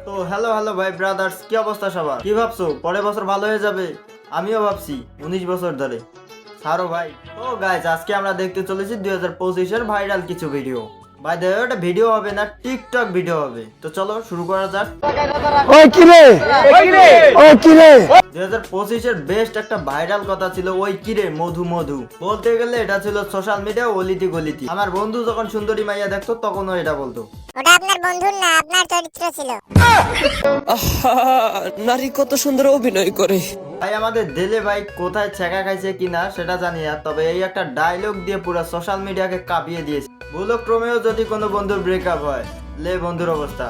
তো hello hello ভাই brothers, কি অবস্থা সবার? কি ভাবছো পরের বছর ভালো হয়ে যাবে? আমিও ভাবছি 19 বছর ধরে। সারো ভাই, তো গাইজ আজকে আমরা দেখতে চলেছি 2025-এর ভাইরাল কিছু ভিডিও। ভাই দেখো, এটা ভিডিও হবে না, টিকটক ভিডিও হবে। তো চলো শুরু করা যাক। ওই কিরে 2025-এর বেস্ট একটা ভাইরাল কথা ছিল ওই কিরে মধু মধু। বলতে গেলে এটা ছিল সোশ্যাল মিডিয়া অলিতি গলিতি। আমার বন্ধু যখন সুন্দরী মাইয়া দেখতো তখনও এটা বলতো। ওটা আপনার বন্ধুর না, আপনার চরিত্র ছিল। নারী কত সুন্দর অভিনয় করে। ভাই আমাদের দেলে ভাই কোথায় ছেঁকা খাইছে কিনা সেটা জানি না, তবে এই একটা ডায়লগ দিয়ে পুরো সোশ্যাল মিডিয়াকে কাঁপিয়ে দিয়েছে। ভুলক্রমেও যদি কোনো বন্ধুর ব্রেকআপ হয়, লে বন্ধুর অবস্থা।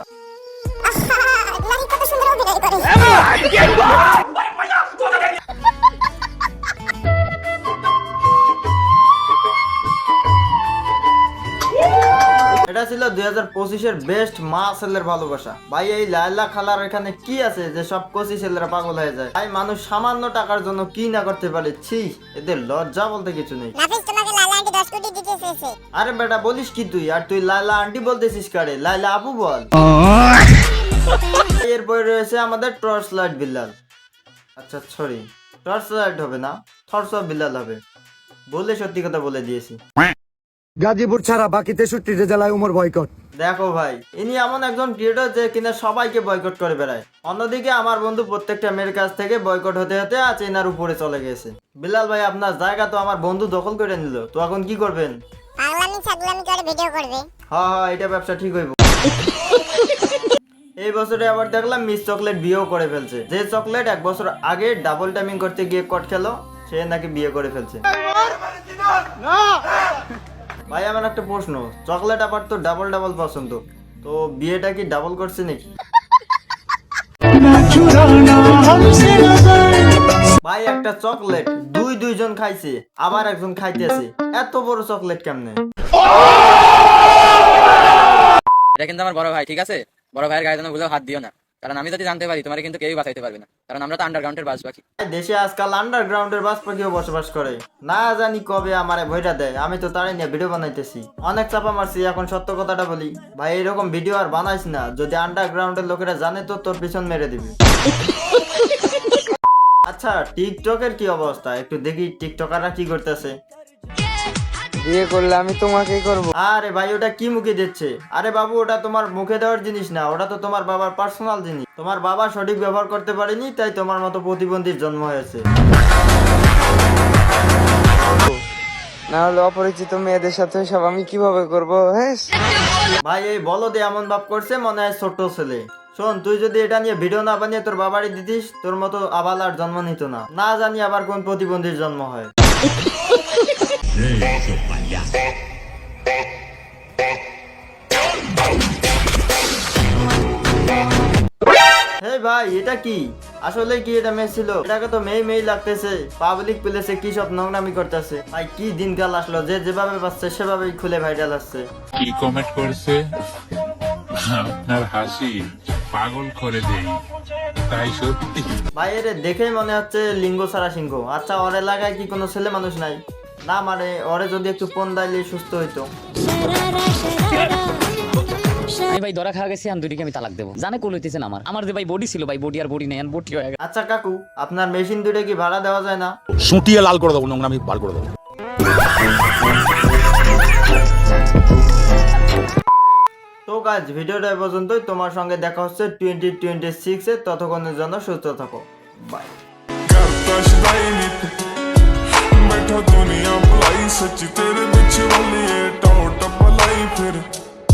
নারী কত সুন্দর অভিনয় করে। এটা ছিল 2025-এর বেস্ট মা ছেলের ভালোবাসা। ভাই এই লায়লা খালার এখানে কি আছে যে সব কচি ছেলেরা পাগল হয়ে যায়? ভাই মানুষ সামান্য টাকার জন্য কি না করতে পারে, ছি এদের লজ্জা বলতে কিছু নেই। নাফিস তোমাকে লালা আন্টি 10 কোটি দিতে চেয়েছে। আরে বেটা বলিস কি তুই? আর তুই লায়লা আন্টি বলতেছিস কারে? লায়লা আপু বল। এরপরে রয়েছে আমাদের টর্চ লাইট বিল্লাল। আচ্ছা সরি, টর্চ লাইট হবে না, টর্চ বিল্লাল হবে। বলে সত্যি কথা বলে দিয়েছি। গাজীপুর ছাড়া বাকি 63 জেলায় উমর বয়কট। দেখো ভাই, ইনি এমন একজন ক্রিয়েটর যে কিনা সবাইকে বয়কট করে বেড়ায়। অন্যদিকে আমার বন্ধু প্রত্যেকটা মেয়ের কাছ থেকে বয়কট হতে হতে আজ এনার উপরে চলে গেছে। বিলাল ভাই আপনার জায়গা তো আমার বন্ধু দখল করে নিল, তো এখন কি করবেন? পাগলামি ছাগলামি করে ভিডিও করবে। হ্যাঁ এটা ব্যবসা ঠিক হইব। এই বছরে আবার দেখলাম মিস চকলেট বিয়েও করে ফেলছে। যে চকলেট 1 বছর আগে ডাবল টাইমিং করতে গিয়ে কট খেলো, সে নাকি বিয়ে করে ফেলছে। ভাই আমার একটা প্রশ্ন, চকলেট আবার তো ডাবল ডাবল পছন্দ, তো বিয়েটা কি ডাবল করছে নাকি? ভাই একটা চকলেট দুইজন খাইছে, আবার একজন খাইতেছে, এত বড় চকলেট কেমনে? এটা কিন্তু আমার বড় ভাই, ঠিক আছে? বড় ভাইয়ের গায়ে যেন ভুলেও হাত দিও না, কারণ আমি যদি জানতে পারি তোমার কিন্তু কেউই বাঁচাইতে পারবে না, কারণ আমরা তো আন্ডারগ্রাউন্ডের বাস পাখি। দেশে আজকাল আন্ডারগ্রাউন্ডের বাস পাখিও বসবাস করে। না জানি কবে আমারে ভইটা দেয়, আমি তো তারে নিয়ে ভিডিও বানাইতেছি। অনেক চাপা মারছি, এখন সত্য কথাটা বলি ভাই, এরকম ভিডিও আর বানাইস না। যদি আন্ডারগ্রাউন্ডের লোকেরা জানে তো তোর পিছন মেরে দিবি। আচ্ছা টিকটকের কি অবস্থা একটু দেখি, টিকটকাররা কি করতেছে। বিয়ে করলে আমি তোমাকেই করব। আরে ভাই ওটা কি মুখে দিচ্ছে? আরে বাবু ওটা তোমার মুখে দেওয়ার জিনিস না, ওটা তো তোমার বাবার পার্সোনাল জিনিস। তোমার বাবা সঠিক ব্যবহার করতে পারেনি, তাই তোমার মতো প্রতিবন্ধীর জন্ম হয়েছে। না হলে অপরিচিত মেয়েদের সাথে সব আমি কিভাবে করব? হ্যাঁ ভাই এই বলদে এমন ভাব করছে মনে হয় ছোট ছেলে। শোন, তুই যদি এটা নিয়ে ভিডিও না বানিয়ে তোর বাবারই দিতিস, তোর মতো আবাল আর জন্ম নিত না। না জানি আবার কোন প্রতিবন্ধীর জন্ম হয়। হে ভাই এটা কি? আসলে কি এটা মেয়ে ছিল? এটাকে তো মেয়ে লাগতেছে। পাবলিক প্লেসে কি সব নোংরামি করতেছে। ভাই কি দিনকাল আসলো, যে যেভাবে পাচ্ছে সেভাবেই খুলে ভাইরাল আসছে। কি কমেন্ট করছে? আপনার হাসি পাগল করে দেই, তাই সত্যি। ভাই এর দেখেই মনে হচ্ছে লিঙ্গ ছাড়া সিংহ। আচ্ছা ওর এলাকায় কি কোনো ছেলে মানুষ নাই? না মানে ওরে যদি একটু ফোন দাইলে সুস্থ হইতো। আমি ভাই ধরা খাওয়া গেছি, আমি দুটিকে আমি তালাক দেবো। জানে কোল হইতেছেন আমার যে ভাই বডি ছিল, ভাই বডি আর বডি নেই, বডি হয়ে গেছে। আচ্ছা কাকু, আপনার মেশিন দুটো কি ভাড়া দেওয়া যায় না? সুটিয়ে লাল করে দেবো, নোংরা আমি বার করে দেবো। তো গাইজ ভিডিওটা এই পর্যন্তই। তোমার সঙ্গে দেখা হচ্ছে 2026-এ। ততক্ষণের জন্য সুস্থ থাকো, বাই।